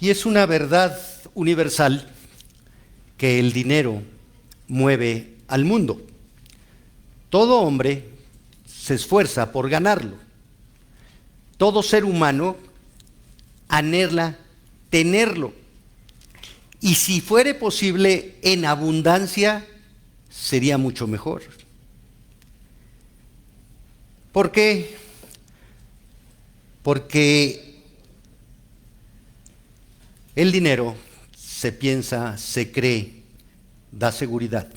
Y es una verdad universal que el dinero mueve al mundo. Todo hombre se esfuerza por ganarlo. Todo ser humano anhela tenerlo. Y si fuere posible en abundancia, sería mucho mejor. ¿Por qué? Porque el dinero se piensa, se cree, da seguridad.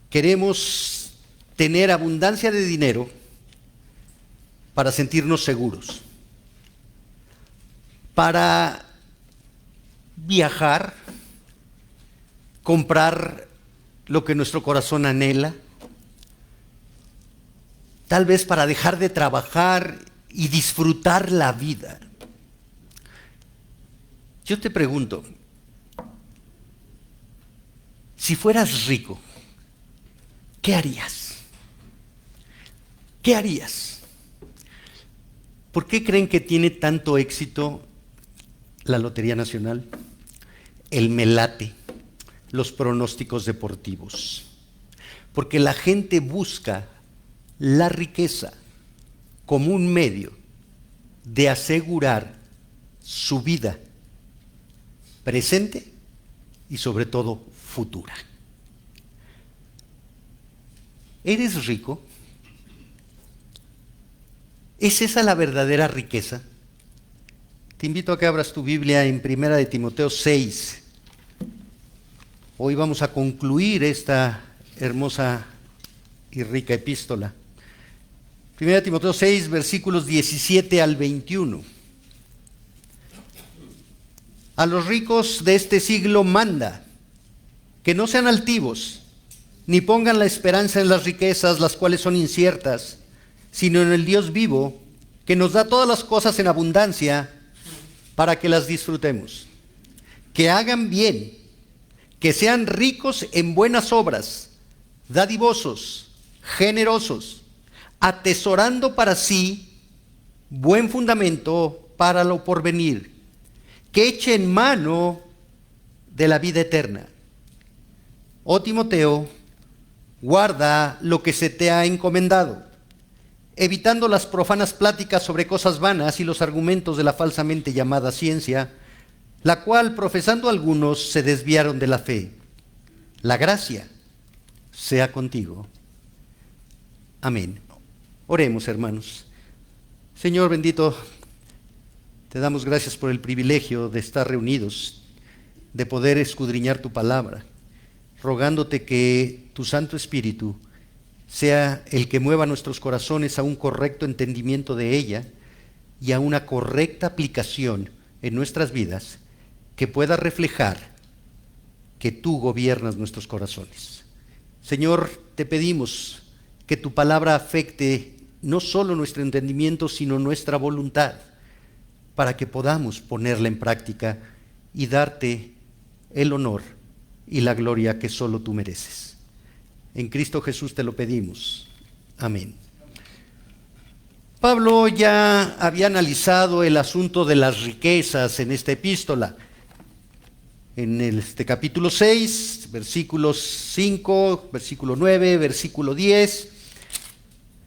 Queremos tener abundancia de dinero para sentirnos seguros, para viajar, comprar lo que nuestro corazón anhela, tal vez para dejar de trabajar y disfrutar la vida. Yo te pregunto, si fueras rico, ¿qué harías? ¿Qué harías? ¿Por qué creen que tiene tanto éxito la Lotería Nacional, el melate, los pronósticos deportivos? Porque la gente busca la riqueza como un medio de asegurar su vida presente y sobre todo futura. ¿Eres rico? ¿Es esa la verdadera riqueza? Te invito a que abras tu Biblia en 1 de Timoteo 6. Hoy vamos a concluir esta hermosa y rica epístola. 1 de Timoteo 6, versículos 17 al 21. A los ricos de este siglo manda que no sean altivos, ni pongan la esperanza en las riquezas, las cuales son inciertas, sino en el Dios vivo, que nos da todas las cosas en abundancia para que las disfrutemos. Que hagan bien, que sean ricos en buenas obras, dadivosos, generosos, atesorando para sí buen fundamento para lo porvenir, que echen mano de la vida eterna. Oh Timoteo, guarda lo que se te ha encomendado, evitando las profanas pláticas sobre cosas vanas y los argumentos de la falsamente llamada ciencia, la cual profesando algunos se desviaron de la fe. La gracia sea contigo. Amén. Oremos, hermanos. Señor bendito, te damos gracias por el privilegio de estar reunidos, de poder escudriñar tu palabra, rogándote que tu Santo Espíritu sea el que mueva nuestros corazones a un correcto entendimiento de ella y a una correcta aplicación en nuestras vidas que pueda reflejar que tú gobiernas nuestros corazones. Señor, te pedimos que tu palabra afecte no solo nuestro entendimiento, sino nuestra voluntad, para que podamos ponerla en práctica y darte el honor y la gloria que solo tú mereces. En Cristo Jesús te lo pedimos. Amén. Pablo ya había analizado el asunto de las riquezas en esta epístola. En este capítulo 6, versículos 5, versículo 9, versículo 10.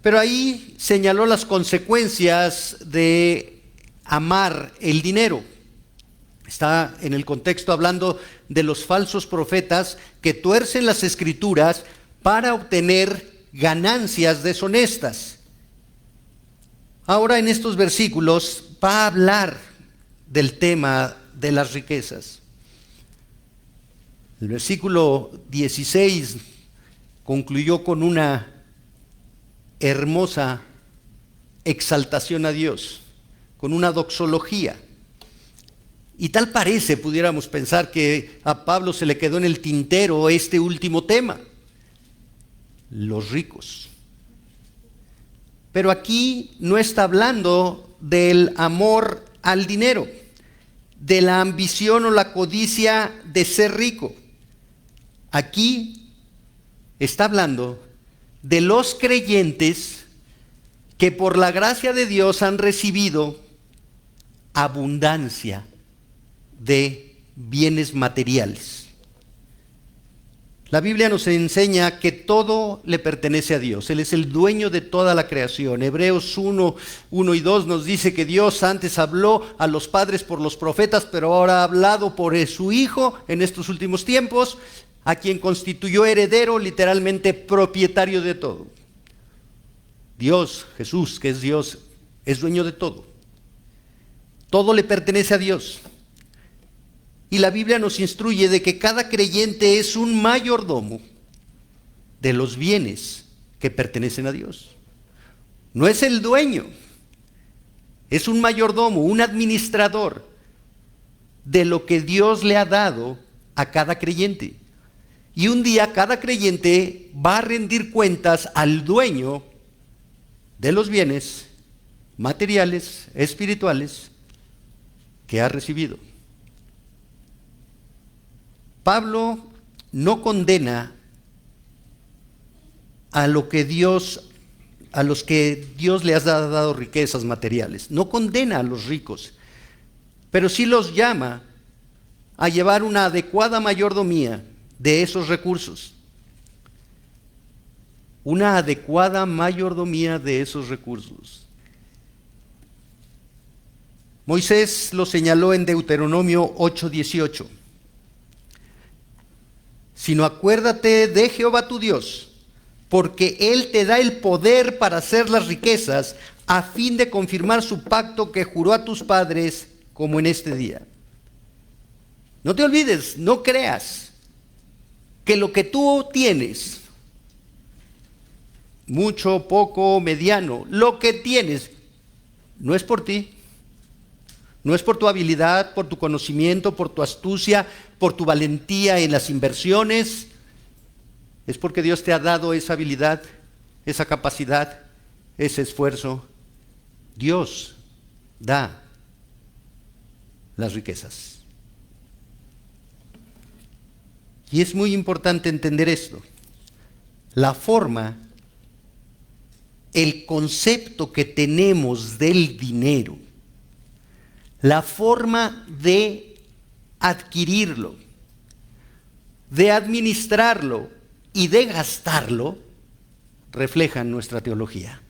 Pero ahí señaló las consecuencias de amar el dinero. Está en el contexto hablando de los falsos profetas que tuercen las escrituras para obtener ganancias deshonestas. Ahora en estos versículos va a hablar del tema de las riquezas. El versículo 16 concluyó con una hermosa exaltación a Dios, con una doxología. Y tal parece, pudiéramos pensar, que a Pablo se le quedó en el tintero este último tema, los ricos. Pero aquí no está hablando del amor al dinero, de la ambición o la codicia de ser rico. Aquí está hablando de los creyentes que por la gracia de Dios han recibido abundancia de bienes materiales. La Biblia nos enseña que todo le pertenece a Dios. Él es el dueño de toda la creación. Hebreos 1 y 2 nos dice que Dios antes habló a los padres por los profetas, pero ahora ha hablado por su Hijo en estos últimos tiempos, a quien constituyó heredero, literalmente propietario de todo. Dios, Jesús, que es Dios, es dueño de todo. Todo le pertenece a Dios. Y la Biblia nos instruye de que cada creyente es un mayordomo de los bienes que pertenecen a Dios. No es el dueño, es un mayordomo, un administrador de lo que Dios le ha dado a cada creyente. Y un día cada creyente va a rendir cuentas al dueño de los bienes materiales, espirituales, que ha recibido. Pablo no condena a los que Dios le ha dado riquezas materiales. No condena a los ricos, pero sí los llama a llevar una adecuada mayordomía de esos recursos. Una adecuada mayordomía de esos recursos. Moisés lo señaló en Deuteronomio 8:18. Sino acuérdate de Jehová tu Dios, porque Él te da el poder para hacer las riquezas, a fin de confirmar su pacto que juró a tus padres, como en este día. No te olvides, no creas que lo que tú tienes, mucho, poco, mediano, lo que tienes, no es por ti. No es por tu habilidad, por tu conocimiento, por tu astucia, por tu valentía en las inversiones. Es porque Dios te ha dado esa habilidad, esa capacidad, ese esfuerzo. Dios da las riquezas. Y es muy importante entender esto. La forma, el concepto que tenemos del dinero, la forma de adquirirlo, de administrarlo y de gastarlo, reflejan nuestra teología.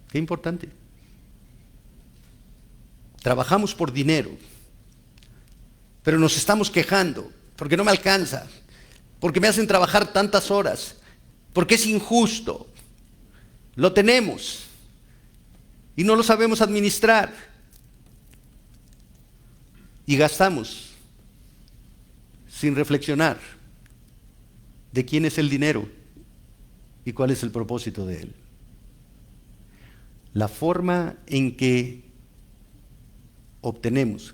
Qué importante. Trabajamos por dinero, pero nos estamos quejando porque no me alcanza, porque me hacen trabajar tantas horas, porque es injusto. Lo tenemos y no lo sabemos administrar. Y gastamos sin reflexionar de quién es el dinero y cuál es el propósito de él. La forma en que obtenemos,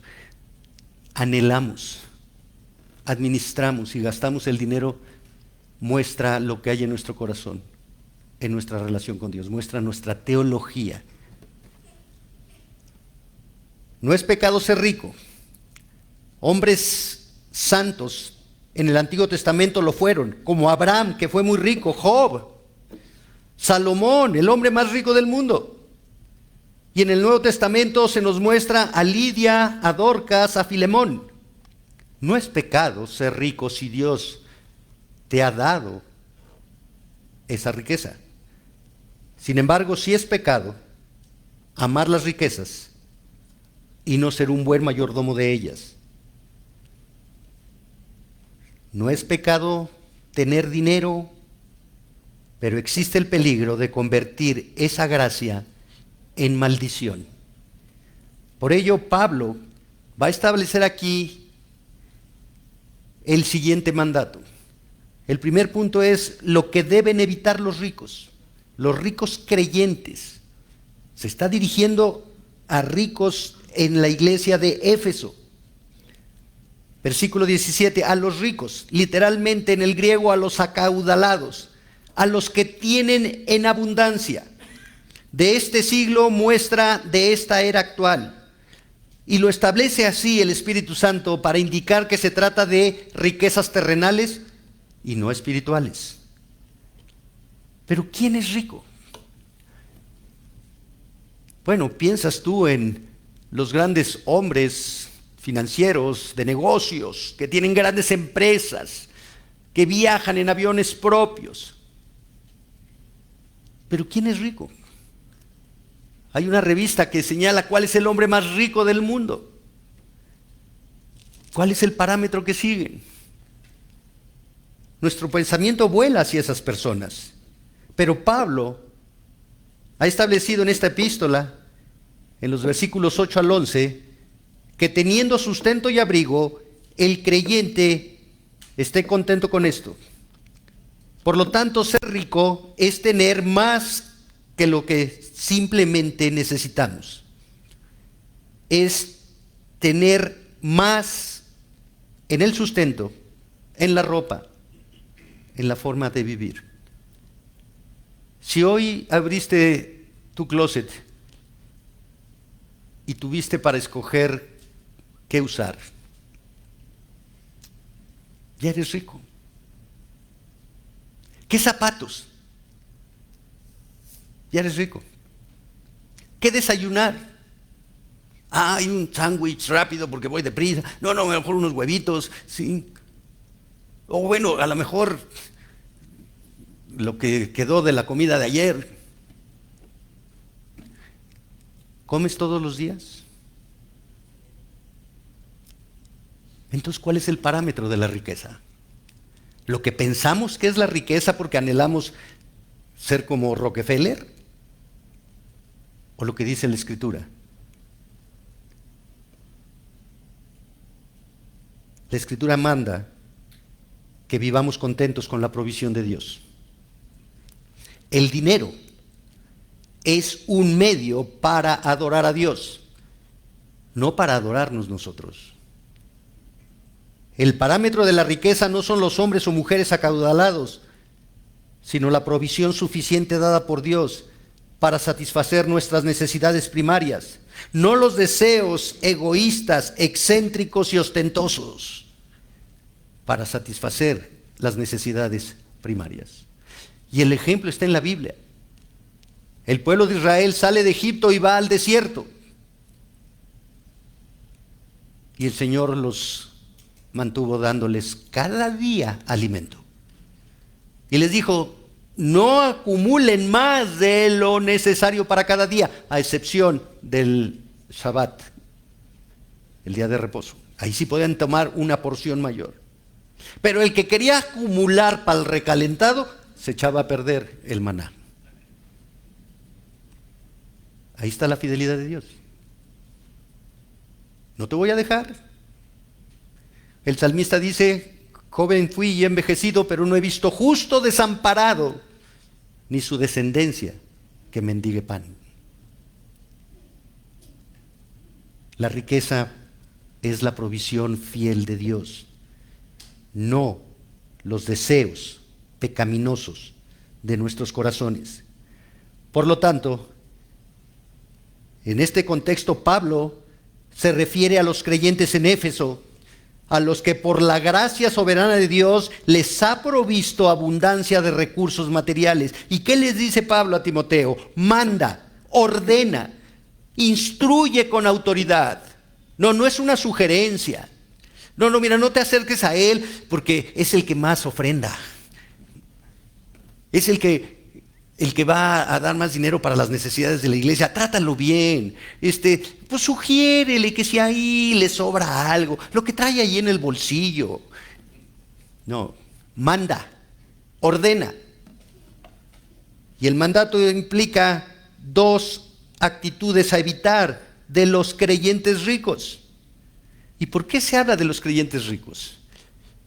anhelamos, administramos y gastamos el dinero muestra lo que hay en nuestro corazón, en nuestra relación con Dios, muestra nuestra teología. No es pecado ser rico. Hombres santos en el Antiguo Testamento lo fueron, como Abraham, que fue muy rico, Job, Salomón, el hombre más rico del mundo. Y en el Nuevo Testamento se nos muestra a Lidia, a Dorcas, a Filemón. No es pecado ser rico si Dios te ha dado esa riqueza. Sin embargo, sí es pecado amar las riquezas y no ser un buen mayordomo de ellas. No es pecado tener dinero, pero existe el peligro de convertir esa gracia en maldición. Por ello, Pablo va a establecer aquí el siguiente mandato. El primer punto es lo que deben evitar los ricos creyentes. Se está dirigiendo a ricos en la iglesia de Éfeso. Versículo 17, a los ricos, literalmente en el griego a los acaudalados, a los que tienen en abundancia. De este siglo muestra de esta era actual. Y lo establece así el Espíritu Santo para indicar que se trata de riquezas terrenales y no espirituales. Pero ¿quién es rico? Bueno, piensas tú en los grandes hombres financieros, de negocios, que tienen grandes empresas, que viajan en aviones propios. Pero ¿quién es rico? Hay una revista que señala cuál es el hombre más rico del mundo. ¿Cuál es el parámetro que siguen? Nuestro pensamiento vuela hacia esas personas. Pero Pablo ha establecido en esta epístola, en los versículos 8 al 11, que teniendo sustento y abrigo, el creyente esté contento con esto. Por lo tanto, ser rico es tener más que lo que simplemente necesitamos. Es tener más en el sustento, en la ropa, en la forma de vivir. Si hoy abriste tu closet y tuviste para escoger qué usar, ya eres rico. ¿Qué zapatos? Ya eres rico. ¿Qué desayunar? Hay un sándwich rápido porque voy deprisa. No, mejor unos huevitos, sí. O bueno, a lo mejor lo que quedó de la comida de ayer. ¿Comes todos los días? Entonces, ¿cuál es el parámetro de la riqueza? ¿Lo que pensamos que es la riqueza porque anhelamos ser como Rockefeller? ¿O lo que dice la Escritura? La Escritura manda que vivamos contentos con la provisión de Dios. El dinero es un medio para adorar a Dios, no para adorarnos nosotros. El parámetro de la riqueza no son los hombres o mujeres acaudalados, sino la provisión suficiente dada por Dios para satisfacer nuestras necesidades primarias, no los deseos egoístas, excéntricos y ostentosos para satisfacer las necesidades primarias. Y el ejemplo está en la Biblia. El pueblo de Israel sale de Egipto y va al desierto. Y el Señor los mantuvo dándoles cada día alimento. Y les dijo, no acumulen más de lo necesario para cada día, a excepción del Shabbat, el día de reposo. Ahí sí podían tomar una porción mayor. Pero el que quería acumular para el recalentado, se echaba a perder el maná. Ahí está la fidelidad de Dios. No te voy a dejar. El salmista dice, joven fui y envejecido, pero no he visto justo desamparado, ni su descendencia que mendigue pan. La riqueza es la provisión fiel de Dios, no los deseos pecaminosos de nuestros corazones. Por lo tanto, en este contexto Pablo se refiere a los creyentes en Éfeso, a los que por la gracia soberana de Dios les ha provisto abundancia de recursos materiales. ¿Y qué les dice Pablo a Timoteo? Manda, ordena, instruye con autoridad. No es una sugerencia. Mira, no te acerques a él porque es el que más ofrenda. Es el que va a dar más dinero para las necesidades de la iglesia. Trátalo bien. Pues sugiérele que si ahí le sobra algo, lo que trae ahí en el bolsillo. No, manda, ordena. Y el mandato implica dos actitudes a evitar de los creyentes ricos. ¿Y por qué se habla de los creyentes ricos?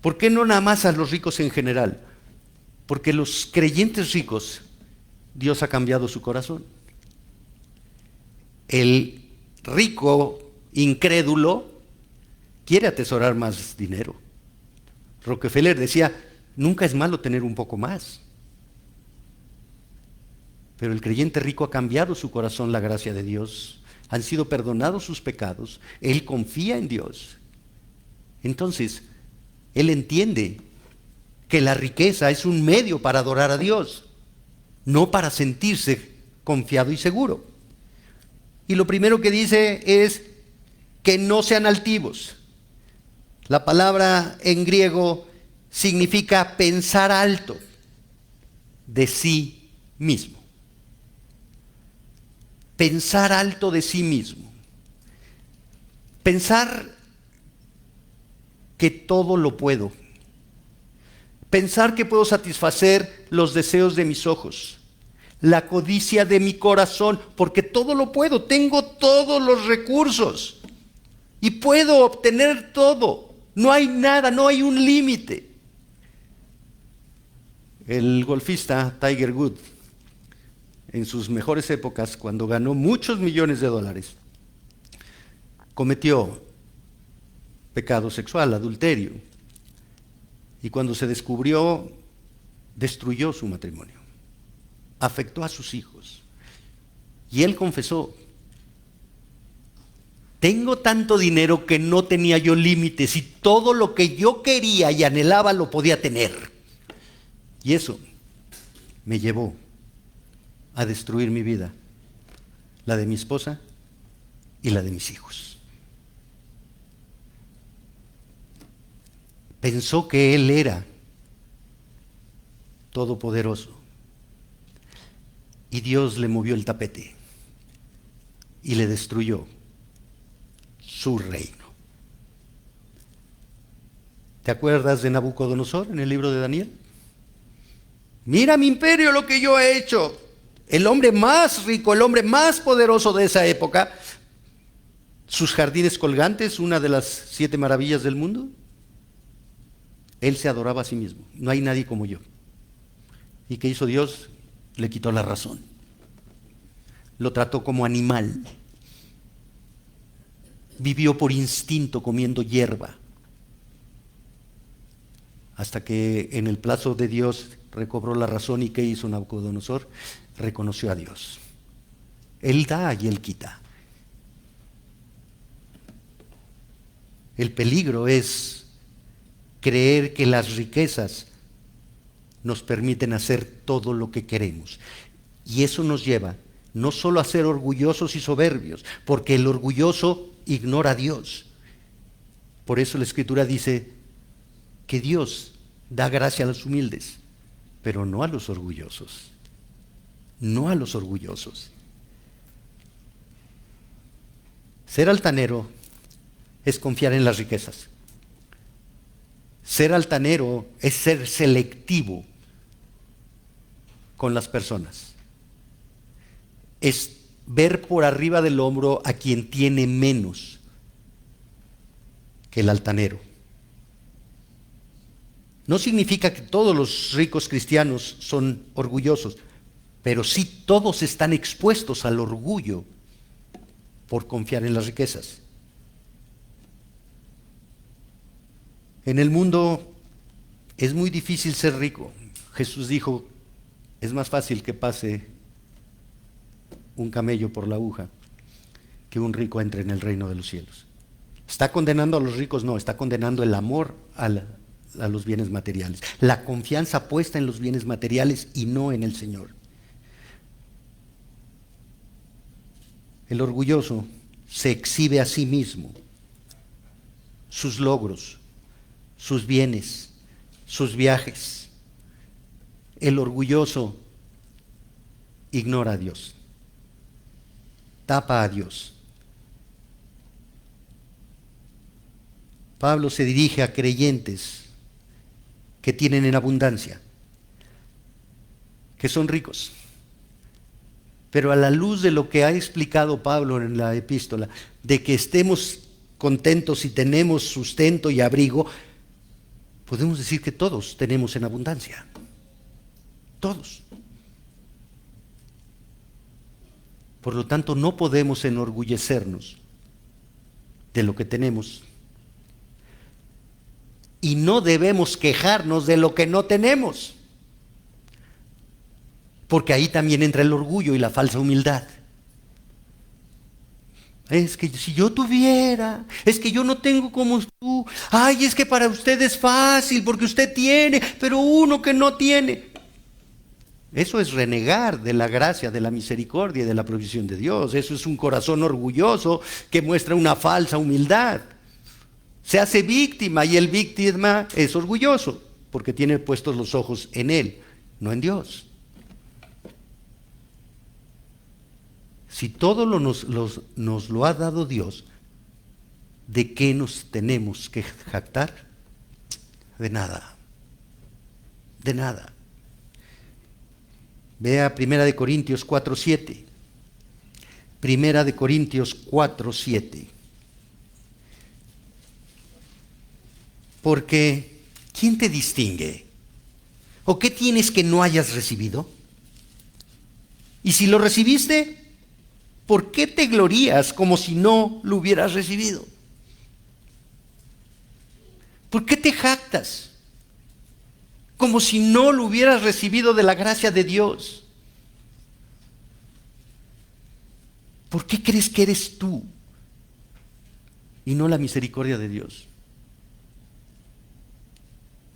¿Por qué no nada más a los ricos en general? Porque los creyentes ricos, Dios ha cambiado su corazón. El rico incrédulo quiere atesorar más dinero. Rockefeller decía, nunca es malo tener un poco más. Pero el creyente rico ha cambiado su corazón, la gracia de Dios. Han sido perdonados sus pecados. Él confía en Dios. Entonces, él entiende que la riqueza es un medio para adorar a Dios, no para sentirse confiado y seguro. Y lo primero que dice es que no sean altivos. La palabra en griego significa pensar alto de sí mismo. Pensar alto de sí mismo. Pensar que todo lo puedo. Pensar que puedo satisfacer los deseos de mis ojos, la codicia de mi corazón, porque todo lo puedo, tengo todos los recursos y puedo obtener todo. No hay nada, no hay un límite. El golfista Tiger Woods, en sus mejores épocas, cuando ganó muchos millones de dólares, cometió pecado sexual, adulterio. Y cuando se descubrió, destruyó su matrimonio, afectó a sus hijos. Y él confesó: tengo tanto dinero que no tenía yo límites y todo lo que yo quería y anhelaba lo podía tener. Y eso me llevó a destruir mi vida, la de mi esposa y la de mis hijos. Pensó que él era todopoderoso y Dios le movió el tapete y le destruyó su reino. ¿Te acuerdas de Nabucodonosor en el libro de Daniel? Mira mi imperio, lo que yo he hecho. El hombre más rico, el hombre más poderoso de esa época, sus jardines colgantes, una de las 7 maravillas del mundo. Él se adoraba a sí mismo. No hay nadie como yo. ¿Y qué hizo Dios? Le quitó la razón. Lo trató como animal. Vivió por instinto comiendo hierba. Hasta que en el plazo de Dios recobró la razón. ¿Y qué hizo Nabucodonosor? Reconoció a Dios. Él da y Él quita. El peligro es creer que las riquezas nos permiten hacer todo lo que queremos. Y eso nos lleva no solo a ser orgullosos y soberbios, porque el orgulloso ignora a Dios. Por eso la Escritura dice que Dios da gracia a los humildes, pero no a los orgullosos. No a los orgullosos. Ser altanero es confiar en las riquezas. Ser altanero es ser selectivo con las personas. Es ver por arriba del hombro a quien tiene menos que el altanero. No significa que todos los ricos cristianos son orgullosos, pero sí todos están expuestos al orgullo por confiar en las riquezas. En el mundo es muy difícil ser rico. Jesús dijo: es más fácil que pase un camello por la aguja que un rico entre en el reino de los cielos. ¿Está condenando a los ricos? No, está condenando el amor a los bienes materiales. La confianza puesta en los bienes materiales y no en el Señor. El orgulloso se exhibe a sí mismo, sus logros, sus bienes, sus viajes. El orgulloso ignora a Dios, tapa a Dios. Pablo se dirige a creyentes que tienen en abundancia, que son ricos. Pero a la luz de lo que ha explicado Pablo en la epístola, de que estemos contentos y tenemos sustento y abrigo, podemos decir que todos tenemos en abundancia. Todos. Por lo tanto, no podemos enorgullecernos de lo que tenemos. Y no debemos quejarnos de lo que no tenemos. Porque ahí también entra el orgullo y la falsa humildad. Es que si yo tuviera, es que yo no tengo como tú. Ay, es que para usted es fácil porque usted tiene, pero uno que no tiene. Eso es renegar de la gracia, de la misericordia y de la provisión de Dios. Eso es un corazón orgulloso que muestra una falsa humildad. Se hace víctima y el víctima es orgulloso porque tiene puestos los ojos en él, no en Dios. Si todo nos lo ha dado Dios, ¿de qué nos tenemos que jactar? De nada. De nada. Vea 1 Corintios 4:7. 1 Corintios 4:7. Porque, ¿quién te distingue? ¿O qué tienes que no hayas recibido? Y si lo recibiste, ¿por qué te glorías como si no lo hubieras recibido? ¿Por qué te jactas como si no lo hubieras recibido de la gracia de Dios? ¿Por qué crees que eres tú y no la misericordia de Dios?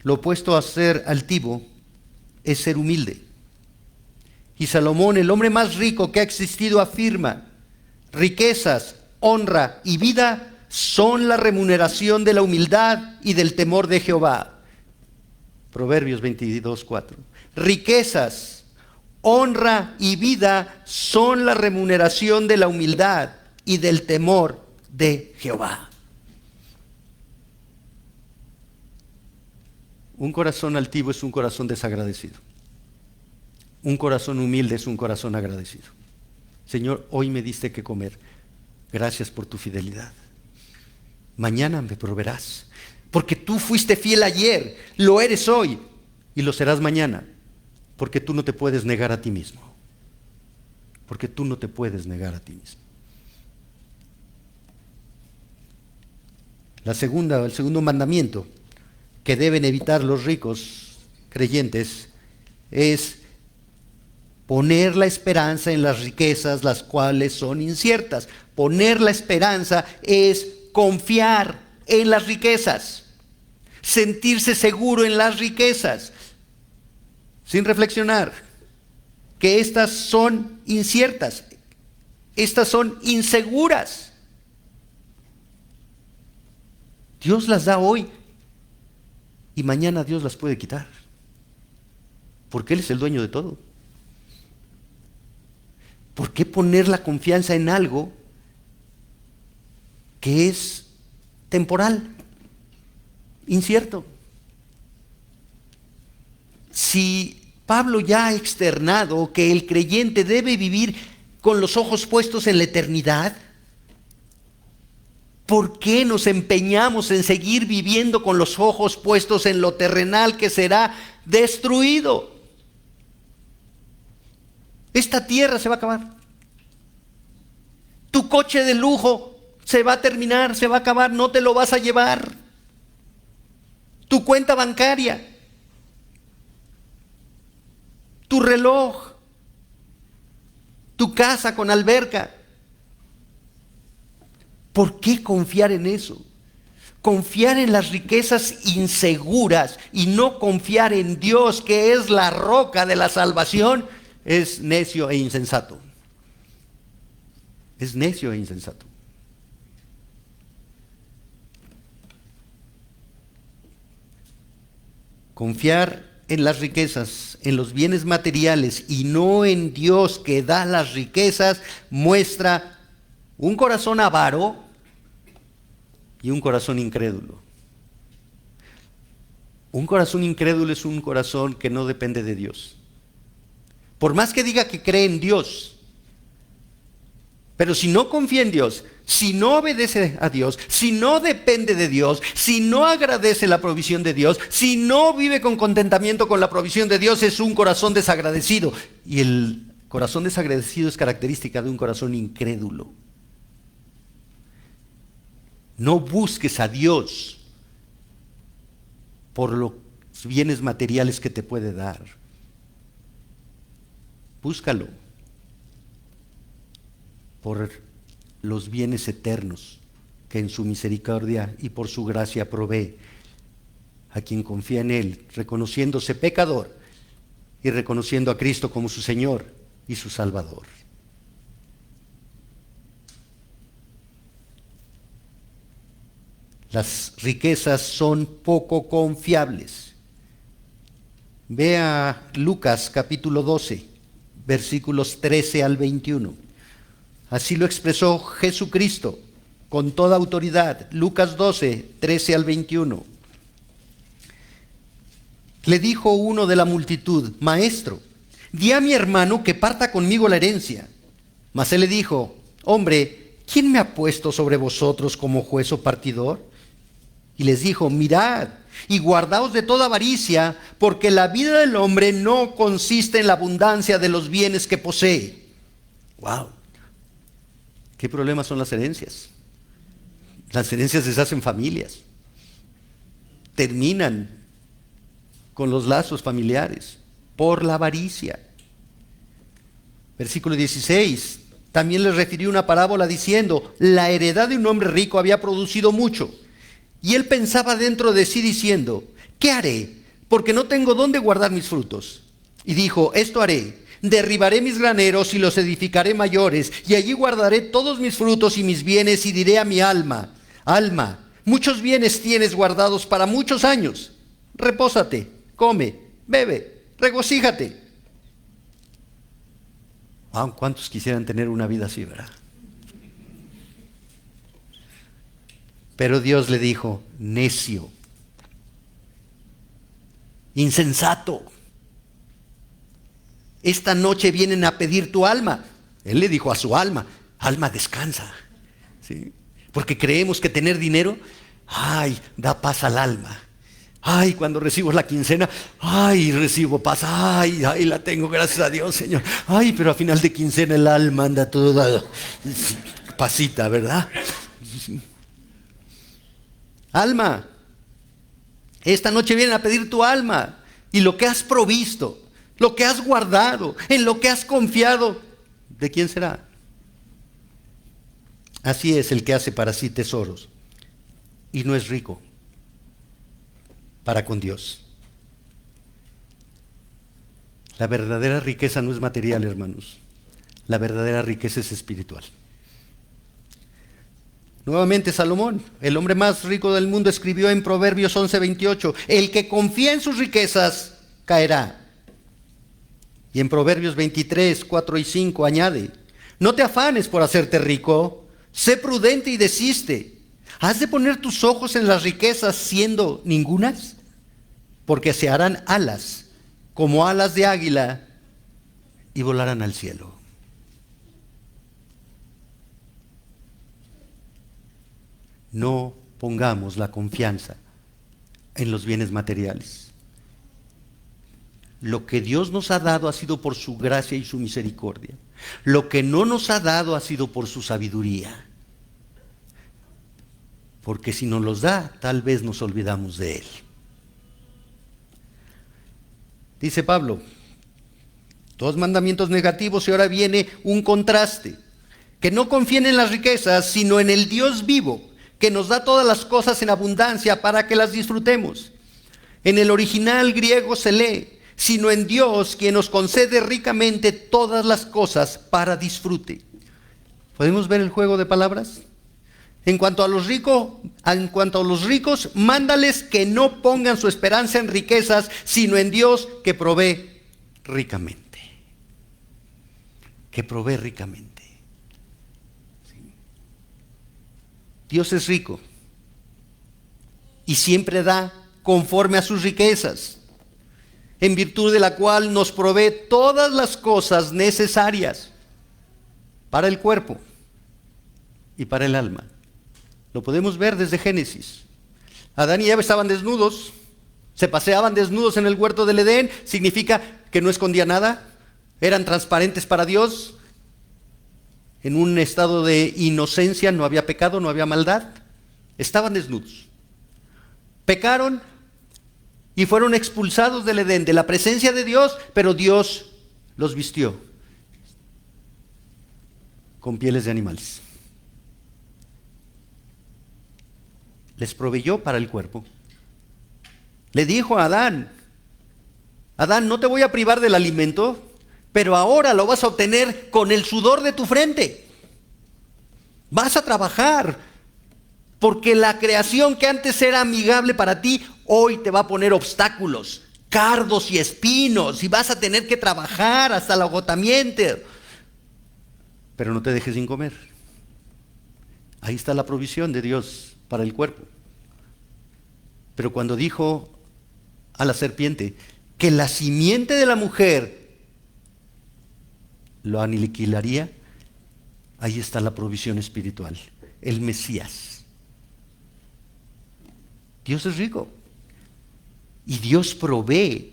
Lo opuesto a ser altivo es ser humilde. Y Salomón, el hombre más rico que ha existido, afirma: riquezas, honra y vida son la remuneración de la humildad y del temor de Jehová. Proverbios 22:4. Riquezas, honra y vida son la remuneración de la humildad y del temor de Jehová. Un corazón altivo es un corazón desagradecido. Un corazón humilde es un corazón agradecido. Señor, hoy me diste que comer. Gracias por tu fidelidad. Mañana me proveerás. Porque tú fuiste fiel ayer, lo eres hoy y lo serás mañana. Porque tú no te puedes negar a ti mismo. Porque tú no te puedes negar a ti mismo. El segundo mandamiento que deben evitar los ricos creyentes es poner la esperanza en las riquezas, las cuales son inciertas. Poner la esperanza es confiar en las riquezas, sentirse seguro en las riquezas, sin reflexionar que estas son inciertas, estas son inseguras. Dios las da hoy y mañana Dios las puede quitar, porque Él es el dueño de todo. ¿Por qué poner la confianza en algo que es temporal, incierto? Si Pablo ya ha externado que el creyente debe vivir con los ojos puestos en la eternidad, ¿por qué nos empeñamos en seguir viviendo con los ojos puestos en lo terrenal que será destruido? Esta tierra se va a acabar. Tu coche de lujo se va a terminar, se va a acabar, no te lo vas a llevar. Tu cuenta bancaria, tu reloj, tu casa con alberca. ¿Por qué confiar en eso? Confiar en las riquezas inseguras y no confiar en Dios, que es la roca de la salvación, es necio e insensato. Es necio e insensato. Confiar en las riquezas, en los bienes materiales y no en Dios que da las riquezas, muestra un corazón avaro y un corazón incrédulo. Un corazón incrédulo es un corazón que no depende de Dios. Por más que diga que cree en Dios, pero si no confía en Dios, si no obedece a Dios, si no depende de Dios, si no agradece la provisión de Dios, si no vive con contentamiento con la provisión de Dios, es un corazón desagradecido. Y el corazón desagradecido es característica de un corazón incrédulo. No busques a Dios por los bienes materiales que te puede dar. Búscalo por los bienes eternos que en su misericordia y por su gracia provee a quien confía en Él, reconociéndose pecador y reconociendo a Cristo como su Señor y su Salvador. Las riquezas son poco confiables. Vea Lucas capítulo 12, versículos 13 al 21. Así lo expresó Jesucristo con toda autoridad. Lucas 12, 13 al 21. Le dijo uno de la multitud: Maestro, di a mi hermano que parta conmigo la herencia. Mas él le dijo: Hombre, ¿quién me ha puesto sobre vosotros como juez o partidor? Y les dijo: Mirad y guardaos de toda avaricia, porque la vida del hombre no consiste en la abundancia de los bienes que posee. ¡Wow! ¿Qué problemas son las herencias? Las herencias deshacen familias, terminan con los lazos familiares por la avaricia. Versículo 16. También les refirió una parábola diciendo: La heredad de un hombre rico había producido mucho. Y él pensaba dentro de sí diciendo: ¿qué haré? Porque no tengo dónde guardar mis frutos. Y dijo: esto haré: derribaré mis graneros y los edificaré mayores, y allí guardaré todos mis frutos y mis bienes, y diré a mi alma: alma, muchos bienes tienes guardados para muchos años. Repósate, come, bebe, regocíjate. ¿Cuántos quisieran tener una vida así, verdad? Pero Dios le dijo: necio, insensato, esta noche vienen a pedir tu alma. Él le dijo a su alma: alma, descansa. ¿Sí? Porque creemos que tener dinero, da paz al alma. Cuando recibo la quincena, recibo paz. La tengo, gracias a Dios, Señor. Pero a final de quincena el alma anda toda pasita, ¿verdad? Alma, esta noche vienen a pedir tu alma, y lo que has provisto, lo que has guardado, en lo que has confiado, ¿de quién será? Así es el que hace para sí tesoros y no es rico para con Dios. La verdadera riqueza no es material, hermanos. La verdadera riqueza es espiritual. Nuevamente Salomón, el hombre más rico del mundo, escribió en Proverbios 11:28: el que confía en sus riquezas caerá. Y en Proverbios 23, 4 y 5 añade: no te afanes por hacerte rico, sé prudente y desiste. ¿Has de poner tus ojos en las riquezas siendo ningunas? Porque se harán alas, como alas de águila, y volarán al cielo. No pongamos la confianza en los bienes materiales. Lo que Dios nos ha dado ha sido por su gracia y su misericordia. Lo que no nos ha dado ha sido por su sabiduría. Porque si nos los da, tal vez nos olvidamos de Él. Dice Pablo, 2 mandamientos negativos, y ahora viene un contraste. Que no confíen en las riquezas, sino en el Dios vivo, que nos da todas las cosas en abundancia para que las disfrutemos. En el original griego se lee: sino en Dios, quien nos concede ricamente todas las cosas para disfrute. ¿Podemos ver el juego de palabras? En cuanto a los ricos, mándales que no pongan su esperanza en riquezas, sino en Dios, que provee ricamente. Que provee ricamente. Dios es rico y siempre da conforme a sus riquezas, en virtud de la cual nos provee todas las cosas necesarias para el cuerpo y para el alma. Lo podemos ver desde Génesis. Adán y Eva estaban desnudos, se paseaban desnudos en el huerto del Edén. Significa que no escondían nada, eran transparentes para Dios. En un estado de inocencia, no había pecado, no había maldad. Estaban desnudos. Pecaron y fueron expulsados del Edén, de la presencia de Dios, pero Dios los vistió con pieles de animales. Les proveyó para el cuerpo. Le dijo a Adán: Adán, no te voy a privar del alimento, pero ahora lo vas a obtener con el sudor de tu frente. Vas a trabajar, porque la creación que antes era amigable para ti, hoy te va a poner obstáculos, cardos y espinos, y vas a tener que trabajar hasta el agotamiento. Pero no te dejes sin comer. Ahí está la provisión de Dios para el cuerpo. Pero cuando dijo a la serpiente que la simiente de la mujer lo aniquilaría, ahí está la provisión espiritual, el Mesías. Dios es rico y Dios provee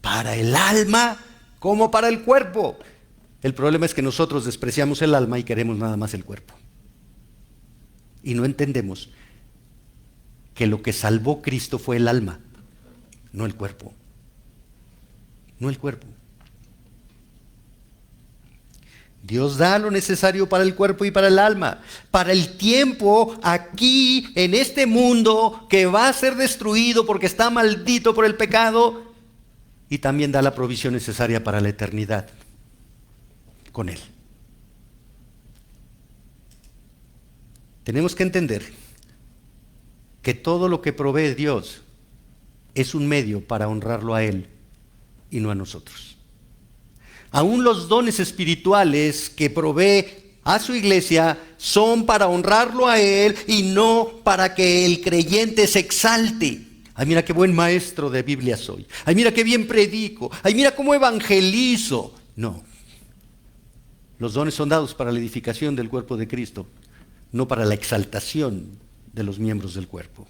para el alma como para el cuerpo. El problema es que nosotros despreciamos el alma y queremos nada más el cuerpo. Y no entendemos que lo que salvó Cristo fue el alma, no el cuerpo. No el cuerpo. Dios da lo necesario para el cuerpo y para el alma, para el tiempo aquí en este mundo que va a ser destruido porque está maldito por el pecado, y también da la provisión necesaria para la eternidad con Él. Tenemos que entender que todo lo que provee Dios es un medio para honrarlo a Él y no a nosotros. Aún los dones espirituales que provee a su iglesia son para honrarlo a Él y no para que el creyente se exalte. Ay, mira qué buen maestro de Biblia soy. Ay, mira qué bien predico. Ay, mira cómo evangelizo. No. Los dones son dados para la edificación del cuerpo de Cristo, no para la exaltación de los miembros del cuerpo.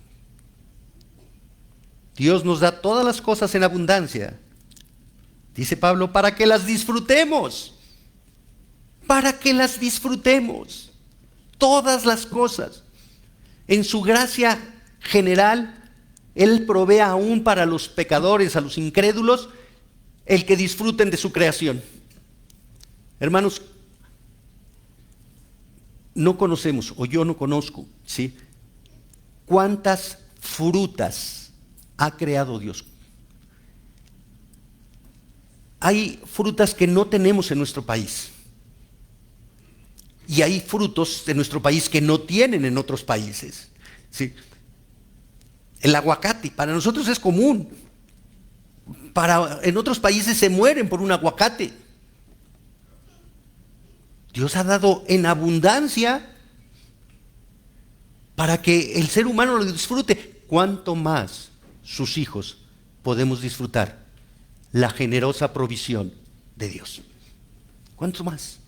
Dios nos da todas las cosas en abundancia, dice Pablo, para que las disfrutemos. Para que las disfrutemos. Todas las cosas. En su gracia general, Él provee aún para los pecadores, a los incrédulos, el que disfruten de su creación. Hermanos, no conocemos, o yo no conozco, ¿sí?, cuántas frutas ha creado Dios. Hay frutas que no tenemos en nuestro país. Y hay frutos de nuestro país que no tienen en otros países, ¿sí? El aguacate, para nosotros es común. En otros países se mueren por un aguacate. Dios ha dado en abundancia para que el ser humano lo disfrute. ¿Cuánto más sus hijos podemos disfrutar la generosa provisión de Dios? ¿Cuánto más?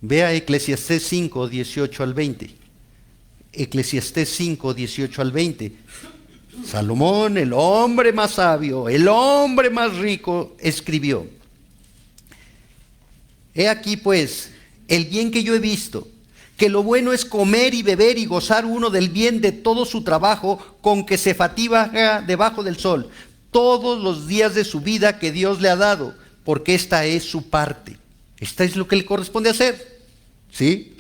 Vea Eclesiastés 5, 18 al 20. Eclesiastés 5, 18 al 20. Salomón, el hombre más sabio, el hombre más rico, escribió: He aquí pues el bien que yo he visto, que lo bueno es comer y beber y gozar uno del bien de todo su trabajo con que se fatiga debajo del sol, todos los días de su vida que Dios le ha dado, porque esta es su parte. Esta es lo que le corresponde hacer, ¿sí?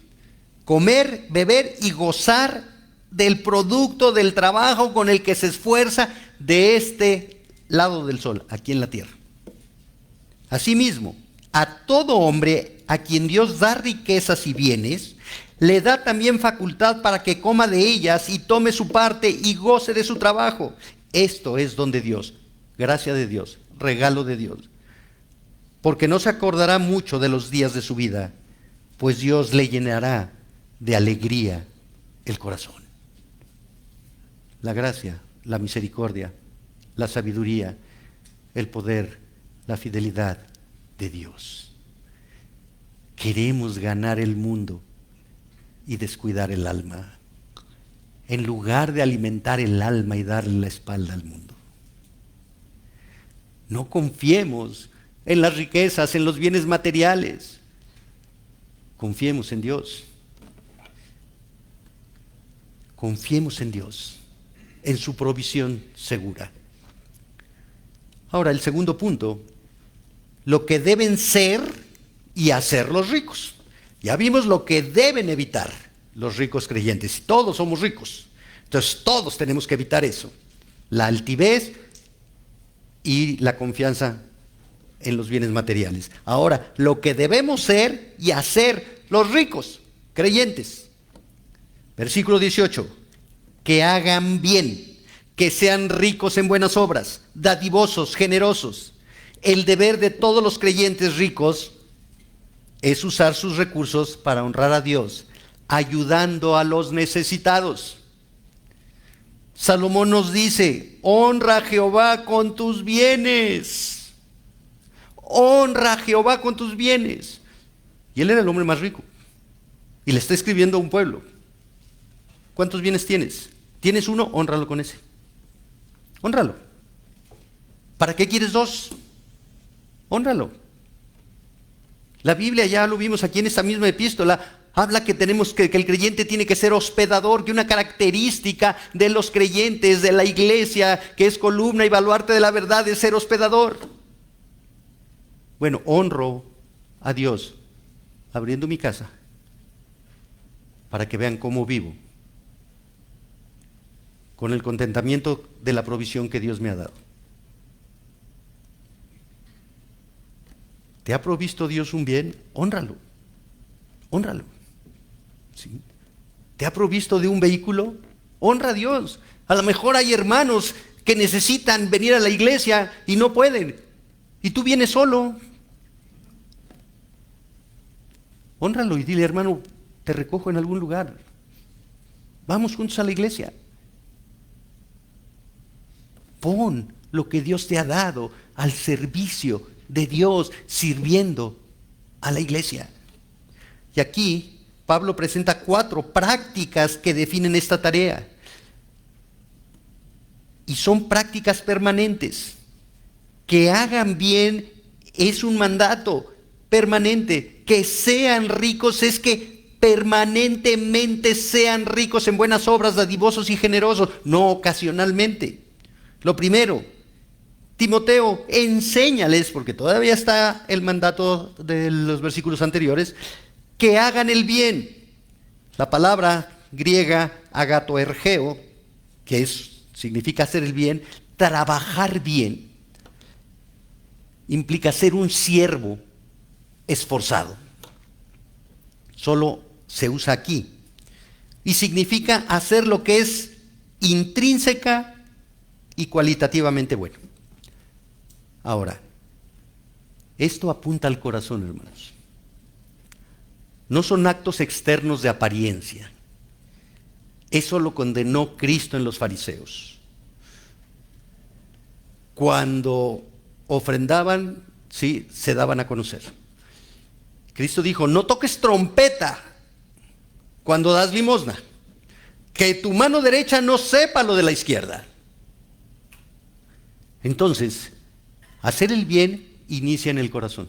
Comer, beber y gozar del producto del trabajo con el que se esfuerza de este lado del sol, aquí en la tierra. Asimismo, a todo hombre a quien Dios da riquezas y bienes, le da también facultad para que coma de ellas y tome su parte y goce de su trabajo. Esto es don de Dios, gracia de Dios, regalo de Dios. Porque no se acordará mucho de los días de su vida, pues Dios le llenará de alegría el corazón. La gracia, la misericordia, la sabiduría, el poder, la fidelidad de Dios. Queremos ganar el mundo y descuidar el alma, en lugar de alimentar el alma y darle la espalda al mundo. No confiemos en las riquezas, en los bienes materiales. Confiemos en Dios. Confiemos en Dios, en su provisión segura. Ahora, el segundo punto: lo que deben ser y hacer los ricos. Ya vimos lo que deben evitar los ricos creyentes. Todos somos ricos, entonces todos tenemos que evitar eso: la altivez, y la confianza en los bienes materiales. Ahora, lo que debemos ser y hacer los ricos, creyentes. Versículo 18. Que hagan bien, que sean ricos en buenas obras, dadivosos, generosos. El deber de todos los creyentes ricos es usar sus recursos para honrar a Dios, ayudando a los necesitados. Salomón nos dice: honra a Jehová con tus bienes. Honra a Jehová con tus bienes. Y él era el hombre más rico. Y le está escribiendo a un pueblo. ¿Cuántos bienes tienes? ¿Tienes uno? Hónralo con ese. Hónralo. ¿Para qué quieres dos? Hónralo. La Biblia, ya lo vimos aquí en esta misma epístola, habla que que el creyente tiene que ser hospedador, que una característica de los creyentes, de la iglesia, que es columna y baluarte de la verdad, es ser hospedador. Bueno, honro a Dios abriendo mi casa para que vean cómo vivo, con el contentamiento de la provisión que Dios me ha dado. ¿Te ha provisto Dios un bien? Hónralo. Hónralo. ¿Sí? ¿Te ha provisto de un vehículo? Honra a Dios. A lo mejor hay hermanos que necesitan venir a la iglesia y no pueden. Y tú vienes solo. Hónralo y dile: hermano, te recojo en algún lugar. Vamos juntos a la iglesia. Pon lo que Dios te ha dado al servicio de Dios, sirviendo a la iglesia. Y aquí Pablo presenta 4 prácticas que definen esta tarea. Y son prácticas permanentes. Que hagan bien es un mandato permanente. Que sean ricos es que permanentemente sean ricos en buenas obras, dadivosos y generosos, no ocasionalmente. Lo primero, Timoteo, enséñales, porque todavía está el mandato de los versículos anteriores, que hagan el bien. La palabra griega agatoergeo, que significa hacer el bien, trabajar bien, implica ser un siervo esforzado. Solo se usa aquí. Y significa hacer lo que es intrínseca y cualitativamente bueno. Ahora, esto apunta al corazón, hermanos. No son actos externos de apariencia. Eso lo condenó Cristo en los fariseos. Cuando ofrendaban, sí, se daban a conocer. Cristo dijo: no toques trompeta cuando das limosna, que tu mano derecha no sepa lo de la izquierda. Entonces, hacer el bien inicia en el corazón.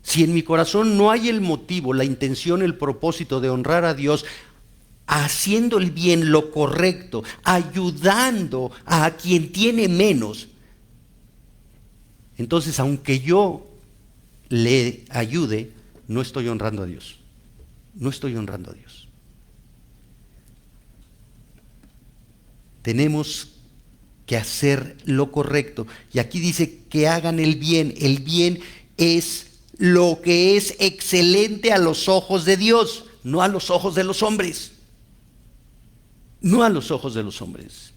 Si en mi corazón no hay el motivo, la intención, el propósito de honrar a Dios, haciendo el bien, lo correcto, ayudando a quien tiene menos, entonces, aunque yo le ayude, no estoy honrando a Dios. No estoy honrando a Dios. Tenemos que hacer lo correcto. Y aquí dice que hagan el bien. El bien es lo que es excelente a los ojos de Dios, no a los ojos de los hombres. No a los ojos de los hombres.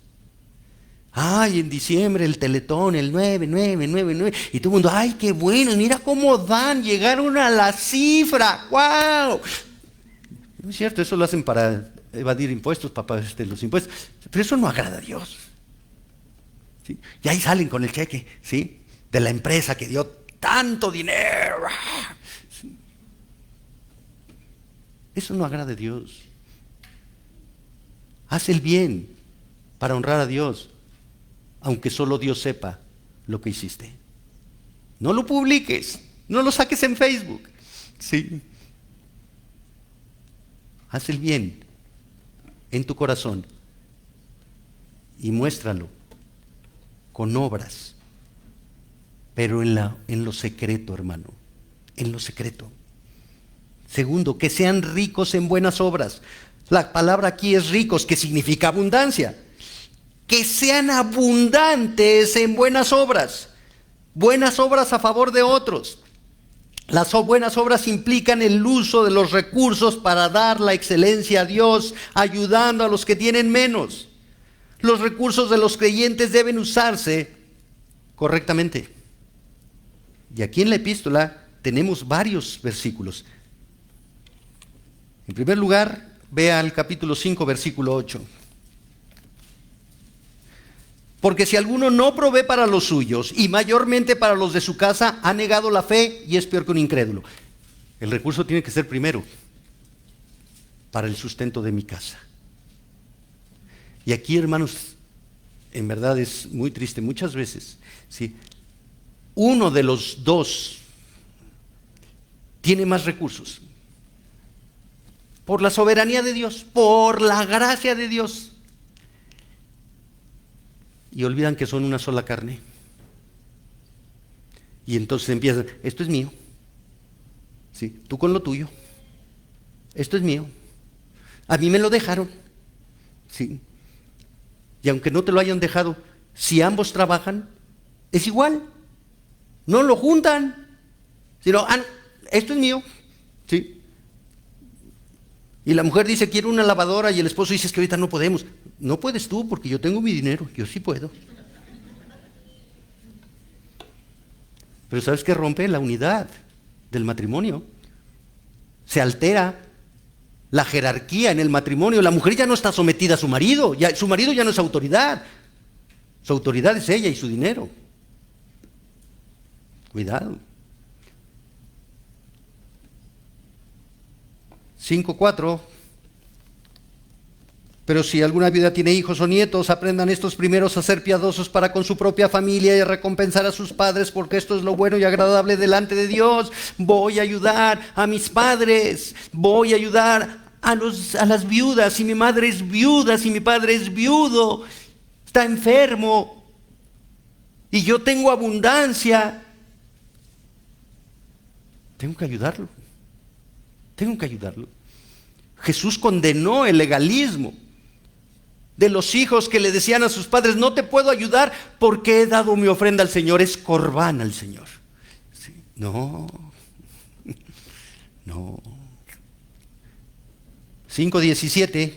Ay, en diciembre el Teletón, el 9, y todo el mundo: ay, qué bueno, mira cómo dan, llegaron a la cifra, ¡wow! No es cierto, eso lo hacen para evadir impuestos, para pagar los impuestos, pero eso no agrada a Dios. ¿Sí? Y ahí salen con el cheque, ¿sí?, de la empresa que dio tanto dinero. ¿Sí? Eso no agrada a Dios. Haz el bien para honrar a Dios, aunque solo Dios sepa lo que hiciste. No lo publiques, no lo saques en Facebook. ¿Sí? Haz el bien en tu corazón y muéstralo con obras, pero en lo secreto, hermano, en lo secreto. Segundo, que sean ricos en buenas obras. La palabra aquí es ricos, que significa abundancia. que sean abundantes en buenas obras a favor de otros. Las buenas obras implican el uso de los recursos para dar la excelencia a Dios, ayudando a los que tienen menos. Los recursos de los creyentes deben usarse correctamente. Y aquí en la epístola tenemos varios versículos. En primer lugar, vea el capítulo 5, versículo 8. Porque si alguno no provee para los suyos, y mayormente para los de su casa, ha negado la fe y es peor que un incrédulo. El recurso tiene que ser primero para el sustento de mi casa. Y aquí, hermanos, en verdad es muy triste. Muchas veces, ¿sí?, uno de los dos tiene más recursos. Por la soberanía de Dios, por la gracia de Dios. Y olvidan que son una sola carne. Y entonces empiezan, esto es mío. ¿Sí? Tú con lo tuyo. Esto es mío. A mí me lo dejaron. ¿Sí? Y aunque no te lo hayan dejado, si ambos trabajan, es igual. No lo juntan. Sino, esto es mío. ¿Sí? Y la mujer dice, quiero una lavadora, y el esposo dice, es que ahorita no podemos. No puedes tú, porque yo tengo mi dinero, yo sí puedo. Pero ¿sabes qué rompe? La unidad del matrimonio. Se altera la jerarquía en el matrimonio. La mujer ya no está sometida a su marido, su marido ya no es autoridad. Su autoridad es ella y su dinero. Cuidado. 5:4. Pero si alguna viuda tiene hijos o nietos, aprendan estos primeros a ser piadosos para con su propia familia y a recompensar a sus padres, porque esto es lo bueno y agradable delante de Dios. Voy a ayudar a mis padres, voy a ayudar a las viudas. Si mi madre es viuda, si mi padre es viudo, está enfermo y yo tengo abundancia, tengo que ayudarlo. Tengo que ayudarlo. Jesús condenó el legalismo de los hijos que le decían a sus padres, no te puedo ayudar porque he dado mi ofrenda al Señor, es corbán al Señor. Sí. No. 5:17.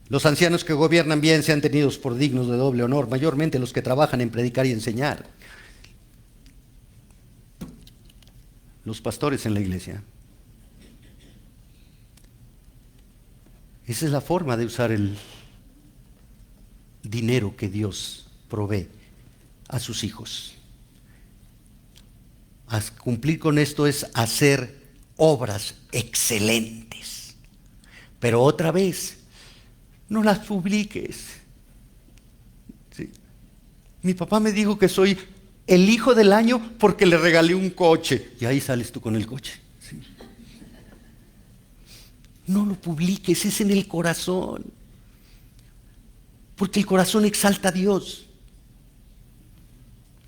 Los ancianos que gobiernan bien sean tenidos por dignos de doble honor, mayormente los que trabajan en predicar y enseñar. Los pastores en la iglesia. Esa es la forma de usar el dinero que Dios provee a sus hijos. Cumplir con esto es hacer obras excelentes. Pero otra vez, no las publiques. ¿Sí? Mi papá me dijo que soy el hijo del año porque le regalé un coche. Y ahí sales tú con el coche. ¿Sí? No lo publiques, es en el corazón. Porque el corazón exalta a Dios.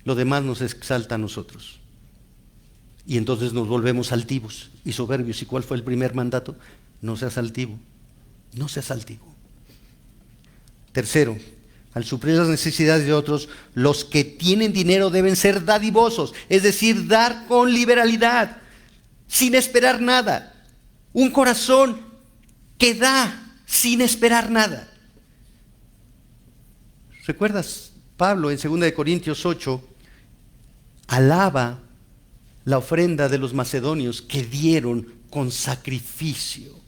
Lo demás nos exalta a nosotros. Y entonces nos volvemos altivos y soberbios. ¿Y cuál fue el primer mandato? No seas altivo. No seas altivo. Tercero, al suplir las necesidades de otros, los que tienen dinero deben ser dadivosos, es decir, dar con liberalidad, sin esperar nada. Un corazón que da sin esperar nada. ¿Recuerdas? Pablo en 2 Corintios 8 alaba la ofrenda de los macedonios que dieron con sacrificio.